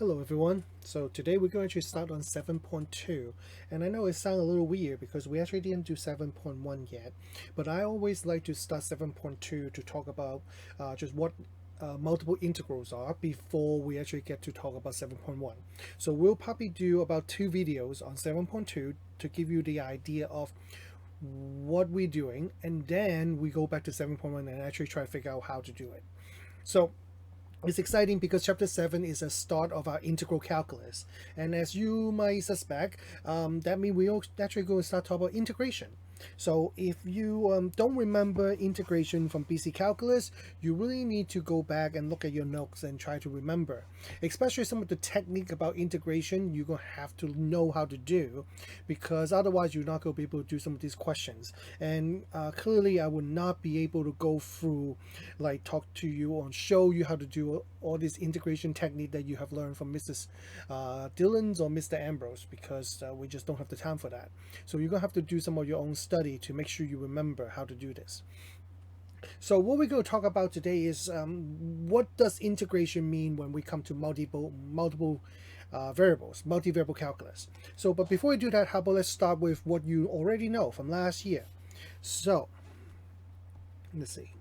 Hello everyone. So today we're going to start on 7.2, and I know it sounds a little weird because we actually didn't do 7.1 yet, but I always like to start 7.2 to talk about just what multiple integrals are before we actually get to talk about 7.1. So we'll probably do about 2 videos on 7.2 to give you the idea of what we're doing, and then we go back to 7.1 and actually try to figure out how to do it. So it's exciting because chapter 7 is a start of our integral calculus, and as you might suspect, that means we'll actually go and start talking about integration. So if you don't remember integration from BC calculus, you really need to go back and look at your notes and try to remember, especially some of the technique about integration you're going to have to know how to do, because otherwise you're not going to be able to do some of these questions. And clearly I would not be able to go through, like, talk to you or show you how to do all this integration technique that you have learned from Mrs. Dillon's or Mr. Ambrose, because we just don't have the time for that. So you're going to have to do some of your own study to make sure you remember how to do this. So what we're going to talk about today is what does integration mean when we come to multiple variables, multivariable calculus. So, but before we do that, how about let's start with what you already know from last year. So, let's see.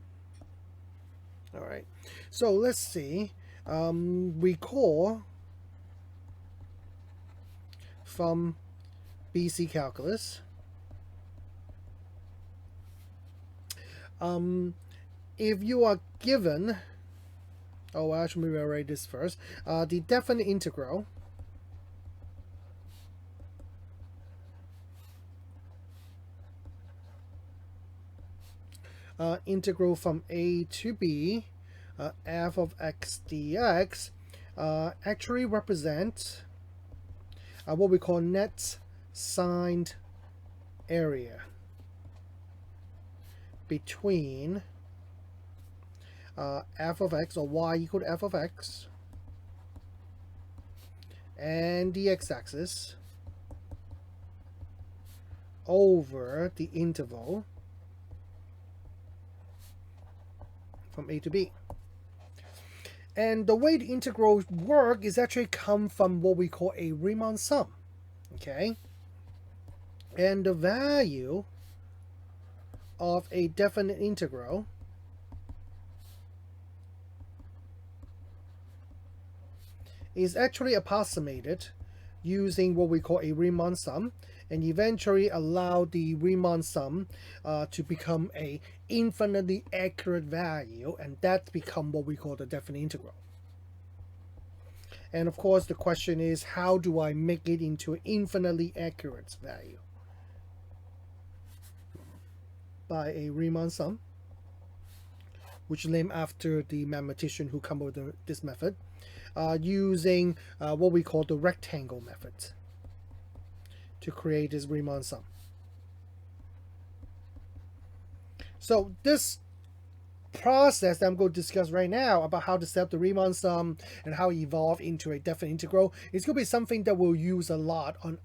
All right. So let's see. Recall from BC calculus. If you are given, actually maybe I'll write this first, the definite integral integral from a to b, f of x dx, actually represent what we call net signed area between f of x, or y equal to f of x, and the x-axis over the interval from a to b. And the way the integrals work is actually come from what we call a Riemann sum. Okay? And the value of a definite integral is actually approximated using what we call a Riemann sum, and eventually allow the Riemann sum to become a infinitely accurate value, and that become what we call the definite integral. And of course the question is, how do I make it into an infinitely accurate value? By a Riemann sum, which is named after the mathematician who came up with this method, using what we call the rectangle method to create this Riemann sum. So this process that I'm going to discuss right now about how to set up the Riemann sum and how it evolve into a definite integral is going to be something that we'll use a lot on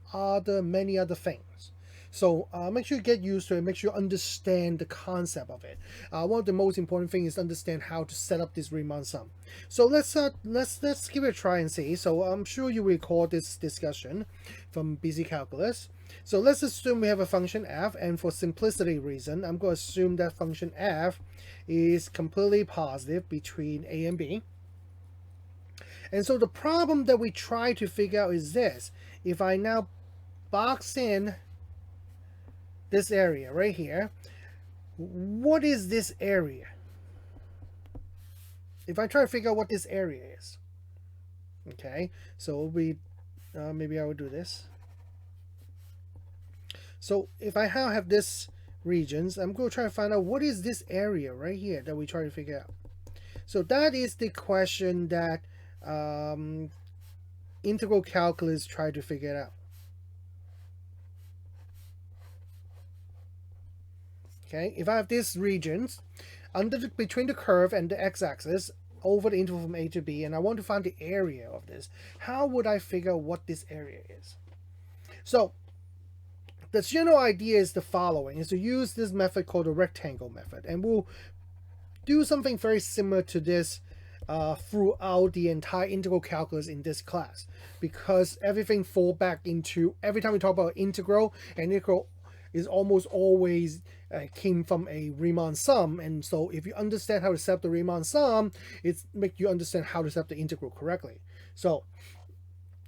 many other things. So make sure you get used to it, make sure you understand the concept of it. One of the most important things is to understand how to set up this Riemann sum. So let's give it a try and see. So I'm sure you recall this discussion from BC calculus. So let's assume we have a function f, and for simplicity reason, I'm going to assume that function f is completely positive between a and b. And so the problem that we try to figure out is this: if I now box in this area right here, what is this area? If I try to figure out what this area is, okay, so we maybe I will do this. So if I have this regions, I'm going to try to find out what is this area right here that we try to figure out. So that is the question that integral calculus try to figure it out. Okay, if I have these regions between the curve and the x-axis over the interval from a to b, and I want to find the area of this, how would I figure out what this area is? So the general idea is the following: is to use this method called the rectangle method, and we'll do something very similar to this throughout the entire integral calculus in this class, because everything fall back into, every time we talk about integral, and integral is almost always came from a Riemann sum, and so if you understand how to set up the Riemann sum, it's make you understand how to set up the integral correctly. So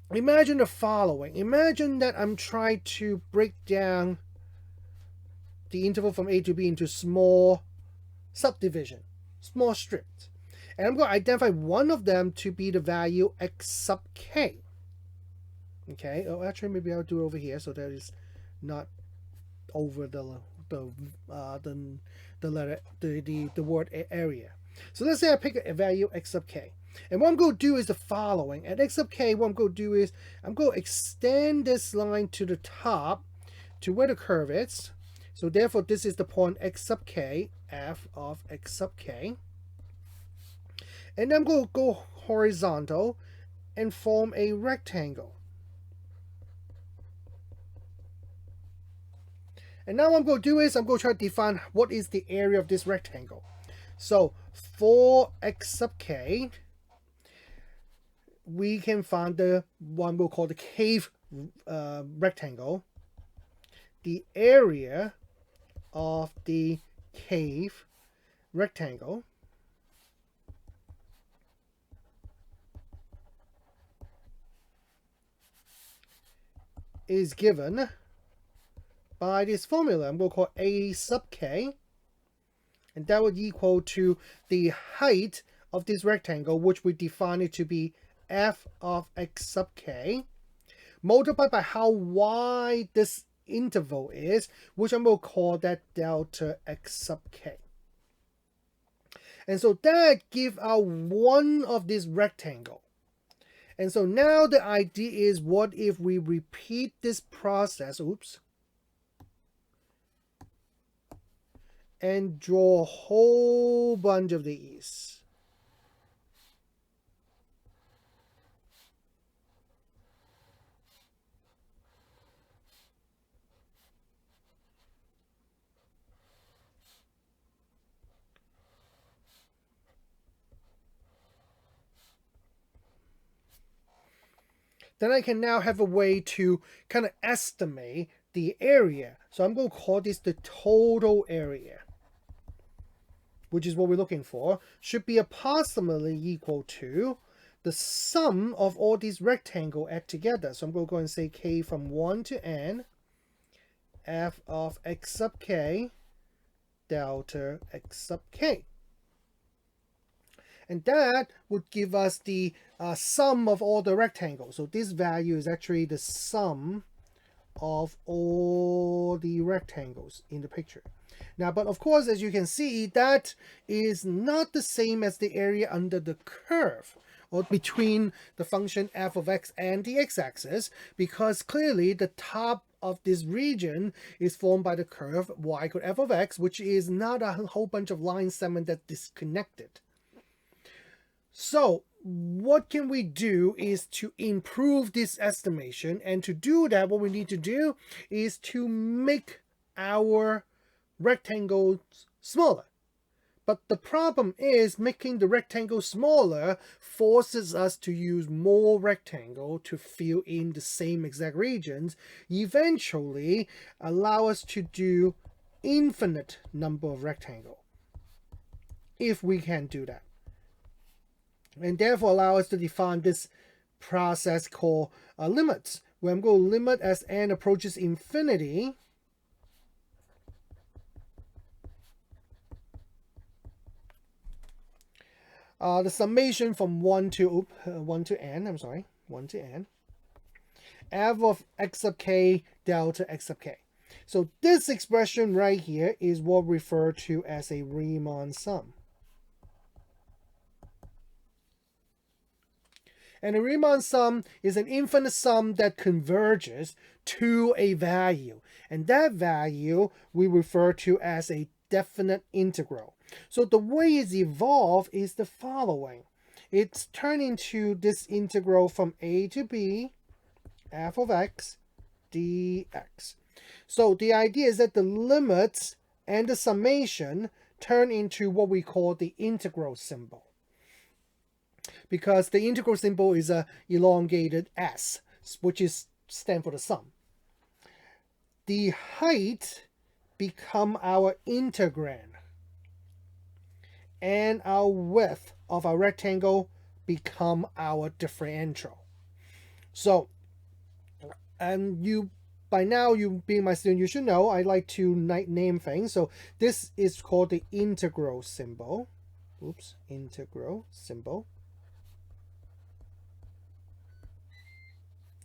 imagine the following. Imagine that I'm trying to break down the interval from a to b into small subdivision, small strips. And I'm going to identify one of them to be the value x sub k. Okay, oh, actually, maybe I'll do it over here so that it's not over the letter, the word area. So let's say I pick a value x sub k. And what I'm going to do is the following. At x sub k, what I'm going to do is I'm going to extend this line to the top to where the curve is. So therefore, this is the point x sub k, f of x sub k. And I'm going to go horizontal and form a rectangle. And now what I'm going to do is I'm going to try to define what is the area of this rectangle. So for x sub k, we can find the one we'll call the cave rectangle. The area of the cave rectangle is given by this formula. I'm going to call a sub k, and that would equal to the height of this rectangle, which we define it to be f of x sub k, multiplied by how wide this interval is, which I'm going to call that delta x sub k. And so that gives out one of this rectangle. And so now the idea is, what if we repeat this process, and draw a whole bunch of these. Then I can now have a way to kind of estimate the area. So I'm going to call this the total area, which is what we're looking for, should be approximately equal to the sum of all these rectangles add together. So I'm going to go and say k from 1 to n, f of x sub k, delta x sub k. And that would give us the sum of all the rectangles. So this value is actually the sum of all the rectangles in the picture. Now, but of course, as you can see, that is not the same as the area under the curve, or between the function f of x and the x-axis, because clearly the top of this region is formed by the curve y equal f of x, which is not a whole bunch of line segments that disconnected. So what can we do is to improve this estimation, and to do that, what we need to do is to make our rectangles smaller. But the problem is, making the rectangle smaller forces us to use more rectangle to fill in the same exact regions, eventually allow us to do infinite number of rectangle, if we can do that. And therefore allow us to define this process called limits, where I'm going to limit as n approaches infinity the summation from 1 to n, f of x sub k delta x sub k. So this expression right here is what we refer to as a Riemann sum. And a Riemann sum is an infinite sum that converges to a value. And that value we refer to as a definite integral. So the way it's evolved is the following. It's turned into this integral from a to b, f of x dx. So the idea is that the limits and the summation turn into what we call the integral symbol. because the integral symbol is a elongated S, which is stand for the sum. The height become our integrand, and our width of our rectangle become our differential. So, and you, by now, you being my student, you should know I like to name things. So this is called the integral symbol. Oops, integral symbol.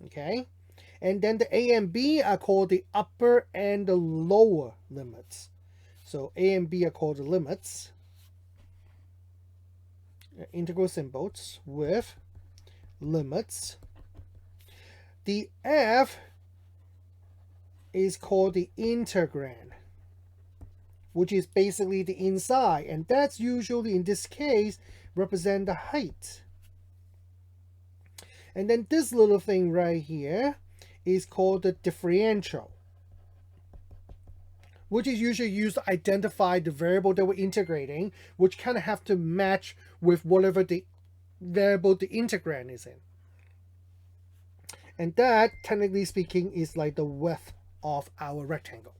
Okay, and then the a and b are called the upper and the lower limits. So a and b are called the limits. Integral symbols with limits. The f is called the integrand, which is basically the inside, and that's usually in this case represent the height. And then this little thing right here is called the differential, which is usually used to identify the variable that we're integrating, which kind of have to match with whatever the variable the integrand is in. And that, technically speaking, is like the width of our rectangle.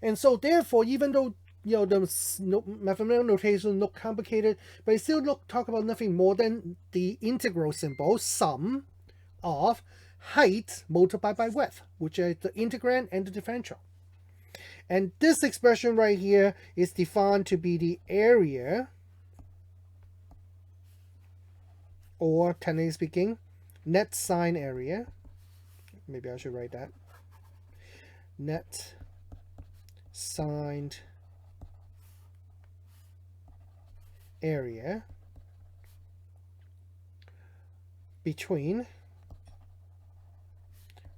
And so therefore, even though the mathematical notation look complicated, but it still talk about nothing more than the integral symbol, sum of height multiplied by width, which is the integrand and the differential. And this expression right here is defined to be the area, or technically speaking, net sine area. Maybe I should write that. Net sine area between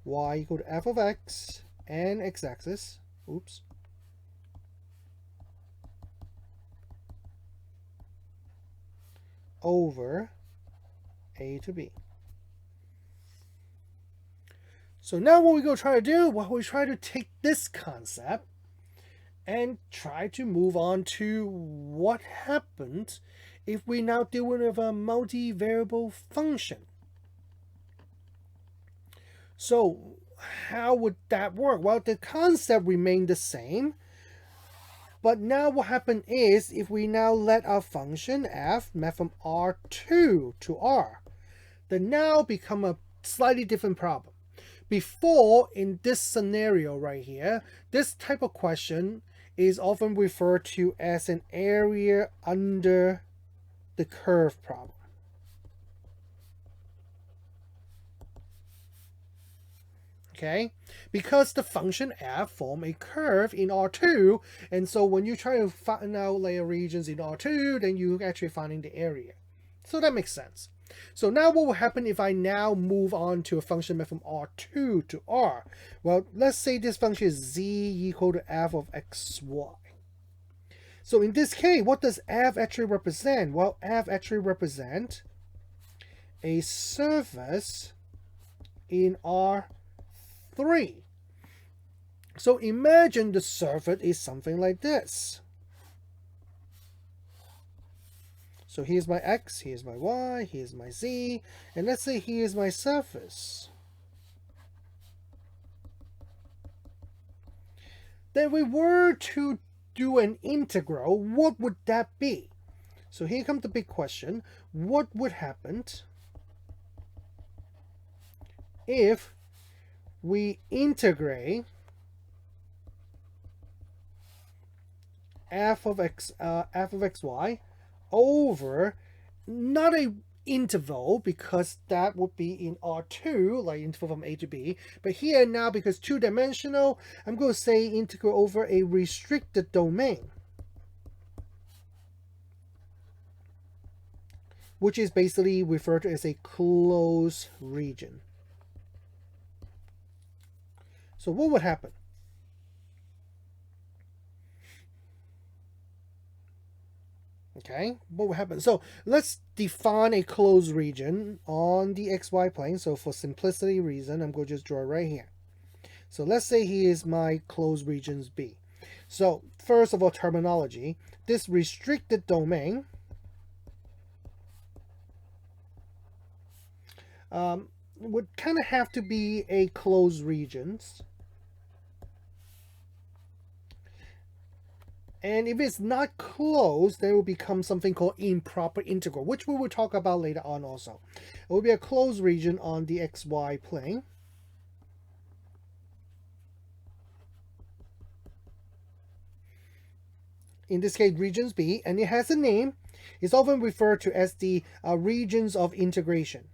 y equal to f of x and x-axis, oops, over a to b. So now what we're going to try to do, we try to take this concept and try to move on to what happens if we now deal with a multivariable function. So how would that work? Well, the concept remained the same, but now what happened is if we now let our function f map from R2 to R, then now become a slightly different problem. Before, in this scenario right here, this type of question is often referred to as an area under the curve problem. Okay, because the function f form a curve in R2, and so when you try to find out layer regions in R2, then you're actually finding the area. So that makes sense. So now what will happen if I now move on to a function map from R2 to R? Well, let's say this function is z equal to f of xy. So in this case, what does f actually represent? Well, f actually represents a surface in R3. So imagine the surface is something like this. So here's my x, here's my y, here's my z, and let's say here's my surface. Then we were to do an integral, what would that be? So here comes the big question. What would happen if we integrate f of xy over not a interval, because that would be in R2, like interval from a to b, but here now, because two-dimensional, I'm going to say integral over a restricted domain, which is basically referred to as a closed region. So what would happen? Okay, what will happen? So let's define a closed region on the xy plane. So for simplicity reason, I'm going to just draw it right here. So let's say here's my closed regions B. So first of all, terminology. This restricted domain would kind of have to be a closed regions. And if it's not closed, then it will become something called improper integral, which we will talk about later on also. It will be a closed region on the xy plane. In this case, regions B, and it has a name. It's often referred to as the regions of integration.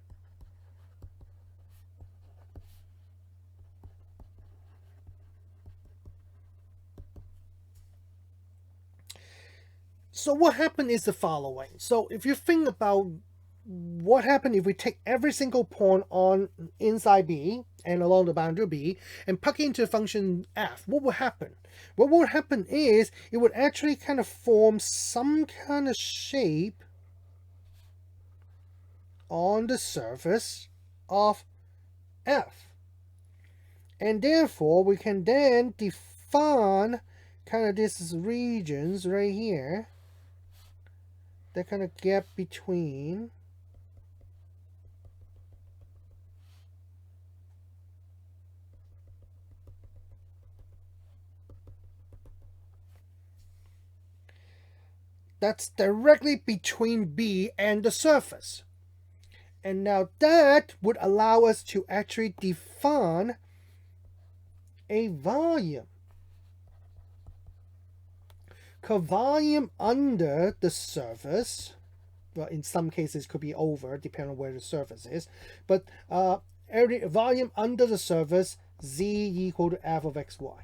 So what happened is the following. So if you think about what happened if we take every single point on inside B and along the boundary B and plug into a function f, what would happen? What would happen is it would actually kind of form some kind of shape on the surface of f. And therefore we can then define kind of these regions right here, that kind of gap between that's directly between B and the surface. And now that would allow us to actually define a volume. Because volume under the surface, well, in some cases could be over, depending on where the surface is, but area volume under the surface, z equal to f of xy.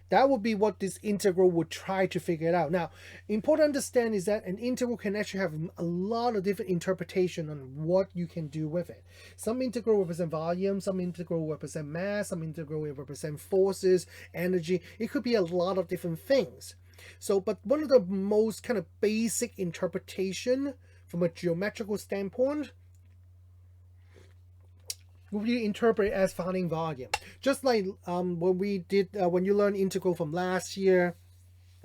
That would be what this integral would try to figure it out. Now, important to understand is that an integral can actually have a lot of different interpretation on what you can do with it. Some integral represent volume, some integral represent mass, some integral represent forces, energy. It could be a lot of different things. So, but one of the most kind of basic interpretation from a geometrical standpoint we interpret it as finding volume. Just like when we did, when you learn integral from last year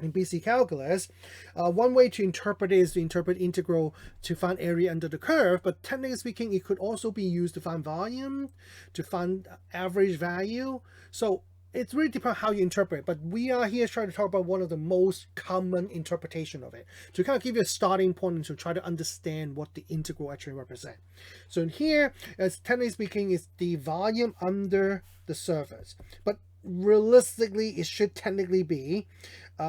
in BC calculus, one way to interpret it is to interpret integral to find area under the curve, but technically speaking, it could also be used to find volume, to find average value. So it's really depends how you interpret it, but we are here trying to talk about one of the most common interpretation of it to kind of give you a starting point and to try to understand what the integral actually represents. So in here, as technically speaking, is the volume under the surface, but realistically, it should technically be,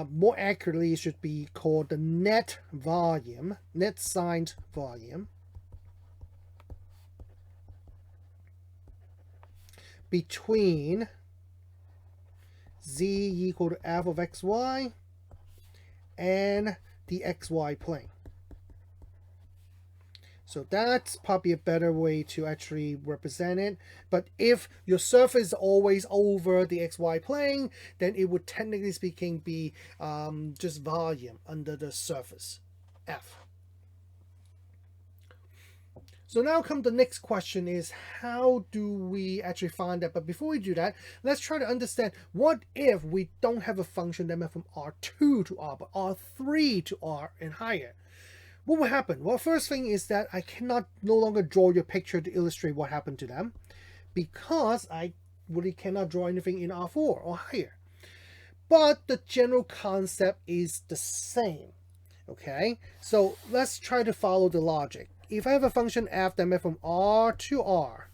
more accurately, it should be called the net volume, net signed volume between z equal to f of xy and the xy plane. So that's probably a better way to actually represent it. But if your surface is always over the xy plane, then it would technically speaking be just volume under the surface, f. So now come the next question is, how do we actually find that? But before we do that, let's try to understand, what if we don't have a function that went from R2 to R, but R3 to R and higher? What will happen? Well, first thing is that I cannot no longer draw your picture to illustrate what happened to them, because I really cannot draw anything in R4 or higher. But the general concept is the same. Okay, so let's try to follow the logic. If I have a function f that went from R to R,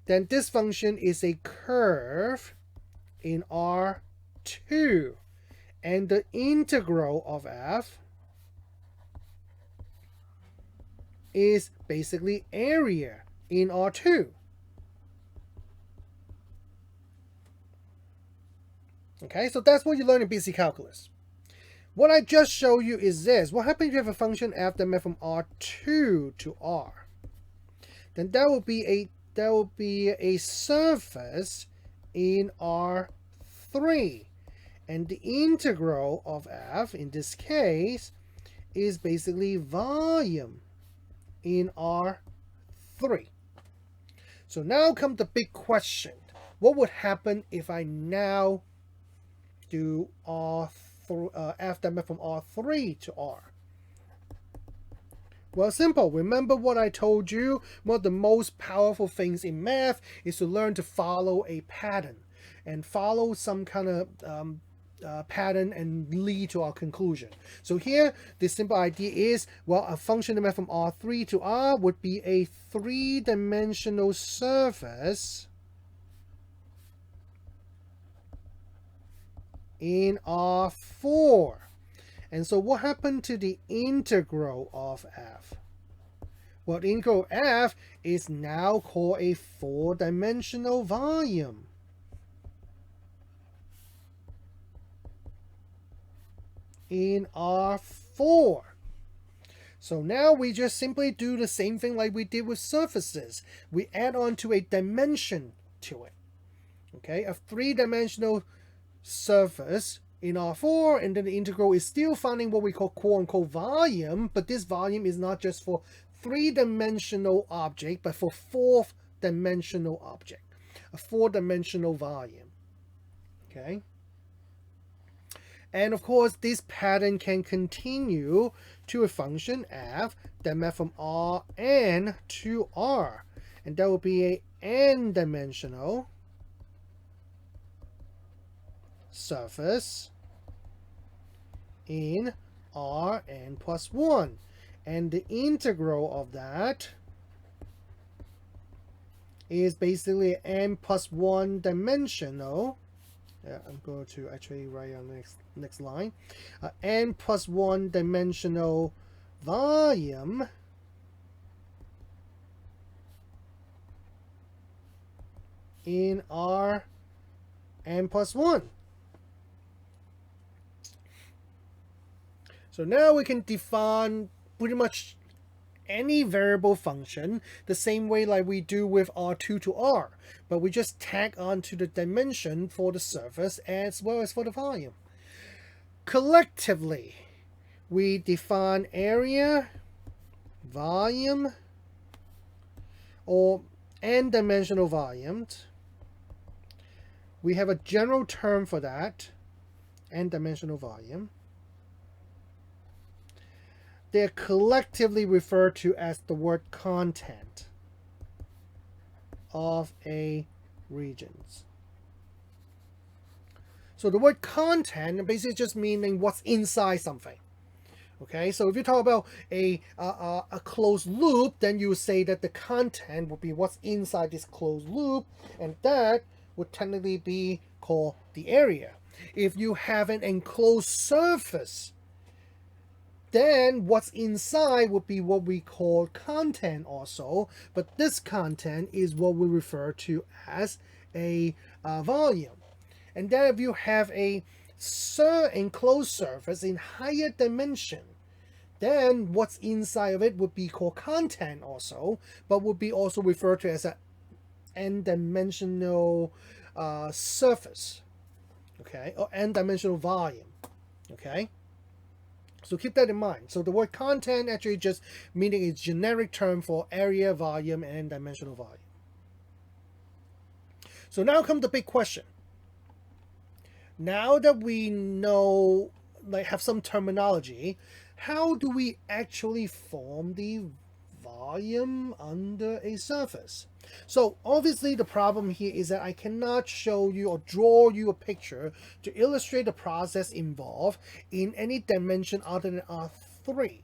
then this function is a curve in R2, and the integral of f is basically area in R2. Okay, so that's what you learn in BC calculus. What I just showed you is this. What happens if you have a function f that went from R2 to R? Then that will be a surface in R3. And the integral of f, in this case, is basically volume in R3. So now comes the big question. What would happen if I now do f that went from R3 to R? Well, simple. Remember what I told you? One of the most powerful things in math is to learn to follow a pattern and follow some kind of pattern and lead to our conclusion. So here, the simple idea is, well, a function that from R3 to R would be a three-dimensional surface in R4. And so what happened to the integral of f? Well, the integral of f is now called a four-dimensional volume. In R4. So now we just simply do the same thing like we did with surfaces. We add on to a dimension to it. Okay, a three-dimensional surface in R4, and then the integral is still finding what we call quote-unquote volume, but this volume is not just for three-dimensional object, but for fourth-dimensional object, a four-dimensional volume. Okay, and of course this pattern can continue to a function f that map from Rn to R, and that will be a n-dimensional surface in Rn plus 1, and the integral of that is basically n plus 1 dimensional. I'm going to actually write on the next line, n plus 1 dimensional volume in Rn plus 1. So now we can define pretty much any variable function the same way like we do with R2 to R, but we just tag onto the dimension for the surface as well as for the volume. Collectively, we define area, volume, or n-dimensional volumes. We have a general term for that, n-dimensional volume. They're collectively referred to as the word content of a regions. So the word content basically just meaning what's inside something. Okay, so if you talk about a closed loop, then you would say that the content would be what's inside this closed loop, and that would technically be called the area. If you have an enclosed surface, then what's inside would be what we call content also, but this content is what we refer to as a volume. And then if you have a enclosed surface in higher dimension, then what's inside of it would be called content also, but would be also referred to as an n-dimensional surface, okay, or n-dimensional volume, okay. So keep that in mind. So the word content actually just meaning a generic term for area, volume, and dimensional volume. So now comes the big question. Now that we know, like have some terminology, how do we actually form the volume under a surface? So obviously the problem here is that I cannot show you or draw you a picture to illustrate the process involved in any dimension other than R3.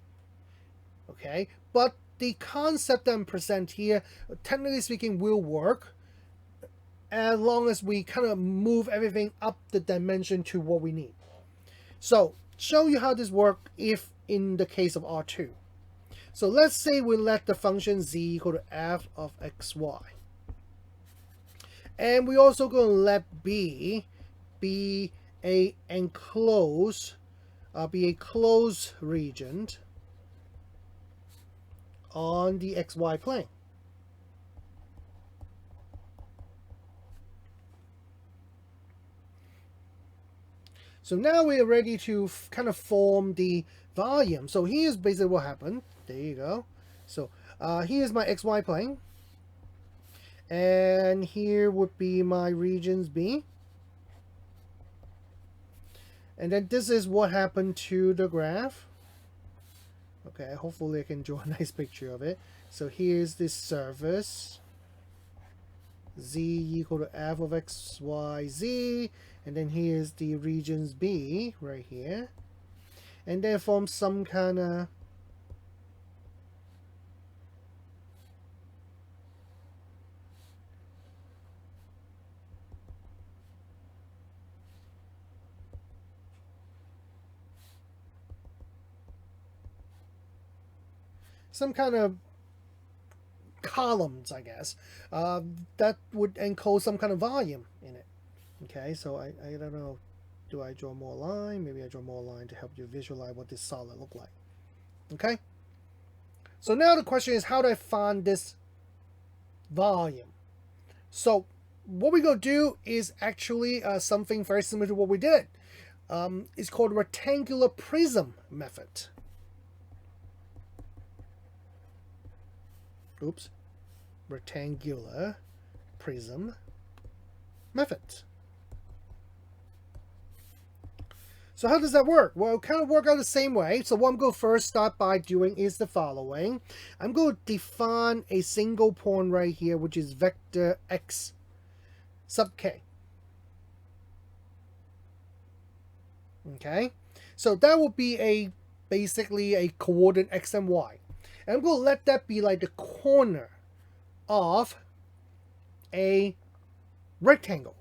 Okay, but the concept that I'm present here, technically speaking, will work as long as we kind of move everything up the dimension to what we need. So show you how this works if in the case of R2. So let's say we let the function z equal to f of xy. And we also going to let b be a closed region on the xy plane. So now we're ready to kind of form the volume. So here's basically what happened. There you go. So here's my xy plane. And here would be my regions B. And then this is what happened to the graph. Okay, hopefully I can draw a nice picture of it. So here's this surface. Z equal to f of x, y, z. And then here's the regions B right here. And then form some kind of columns, I guess, that would encode some kind of volume in it. Okay, so I don't know. Do I draw more line? Maybe I draw more line to help you visualize what this solid look like. Okay, so now the question is, how do I find this volume? So what we're going to do is actually something very similar to what we did. It's called rectangular prism method. Oops. Rectangular prism method. So how does that work? Well, it kind of work out the same way. So what I'm going to first start by doing is the following. I'm going to define a single point right here, which is vector x sub k. Okay, so that will be basically a coordinate x and y. And I'm going to let that be like the corner of a rectangle.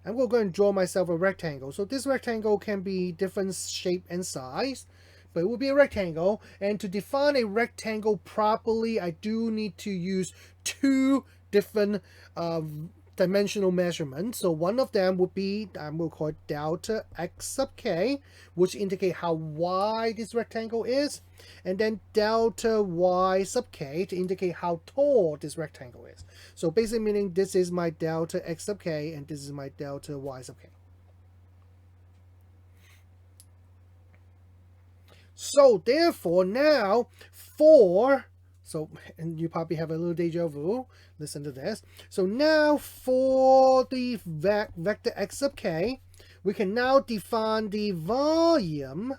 I'm going to go and draw myself a rectangle. So this rectangle can be different shape and size, but it will be a rectangle. And to define a rectangle properly, I do need to use two different dimensional measurements. So one of them would be, I'm going to call it delta x sub k, which indicate how wide this rectangle is, and then delta y sub k to indicate how tall this rectangle is. So basically meaning this is my delta x sub k and this is my delta y sub k. So therefore now and you probably have a little deja vu. Listen to this. So now for the vector x sub k, we can now define the volume.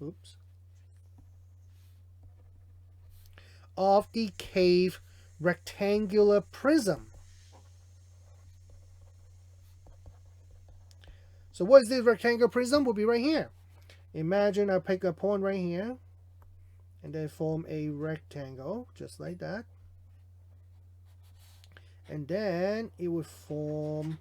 Oops. Of the cave rectangular prism. So what is this rectangular prism? Will be right here. Imagine I pick a point right here and then form a rectangle just like that. And then it would form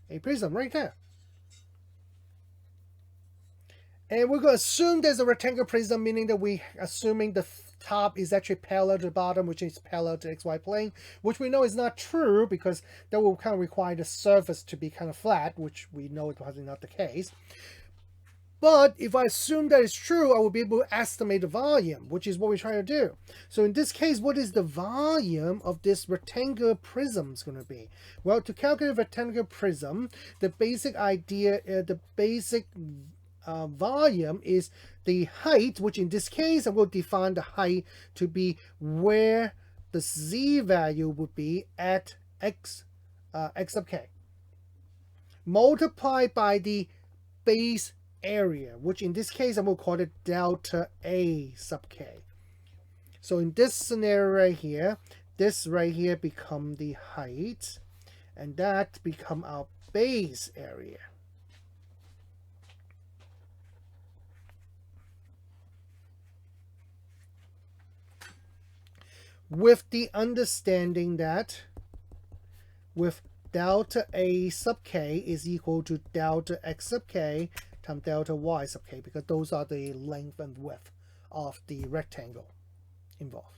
a prism right there. And we're going to assume there's a rectangular prism, meaning that we assuming the top is actually parallel to the bottom, which is parallel to the xy plane, which we know is not true because that will kind of require the surface to be kind of flat, which we know is probably not the case. But if I assume that is true, I will be able to estimate the volume, which is what we're trying to do. So in this case, what is the volume of this rectangular prism is going to be? Well, to calculate a rectangular prism, the basic idea, the basic volume is the height, which in this case I'm going to define the height to be where the z value would be at x sub k, multiplied by the base area, which in this case I'm going to call it delta a sub k. So in this scenario right here, this right here become the height, and that become our base area. With the understanding that with delta a sub k is equal to delta x sub k times delta y sub k, because those are the length and width of the rectangle involved.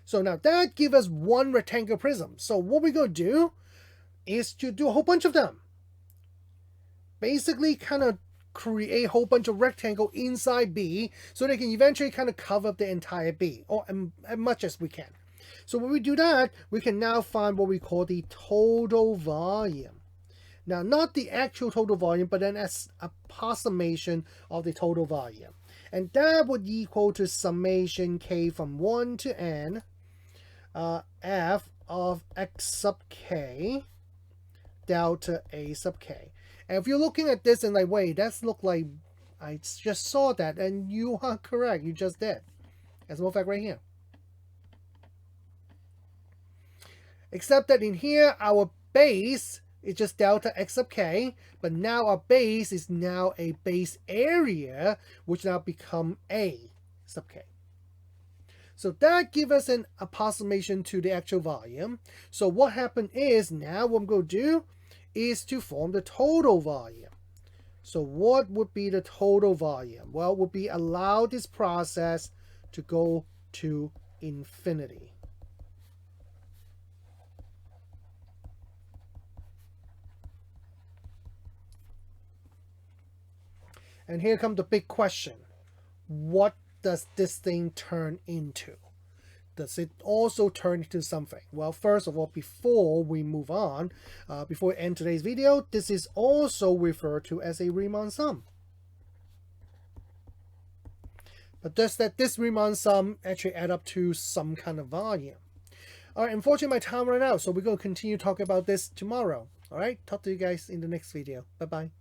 So now that gives us one rectangular prism. So what we're going to do is to do a whole bunch of them. Basically kind of create a whole bunch of rectangle inside B so they can eventually kind of cover up the entire B, or as much as we can. So when we do that, we can now find what we call the total volume. Now, not the actual total volume, but an approximation of the total volume. And that would equal to summation k from 1 to n f of x sub k delta a sub k. And if you're looking at this and like, wait, that's look like I just saw that, and you are correct, you just did. As a matter of fact, right here. Except that in here, our base is just delta x sub k, but now our base is now a base area, which now become a sub k. So that gives us an approximation to the actual volume. So what happened is, now what I'm going to do is to form the total volume. So what would be the total volume? Well, it would be allow this process to go to infinity. And here comes the big question. What does this thing turn into? Does it also turn into something? Well, first of all, before we move on, before we end today's video, this is also referred to as a Riemann sum. But does this Riemann sum actually add up to some kind of volume? All right, unfortunately, my time ran out, so we're going to continue talking about this tomorrow. All right, talk to you guys in the next video. Bye-bye.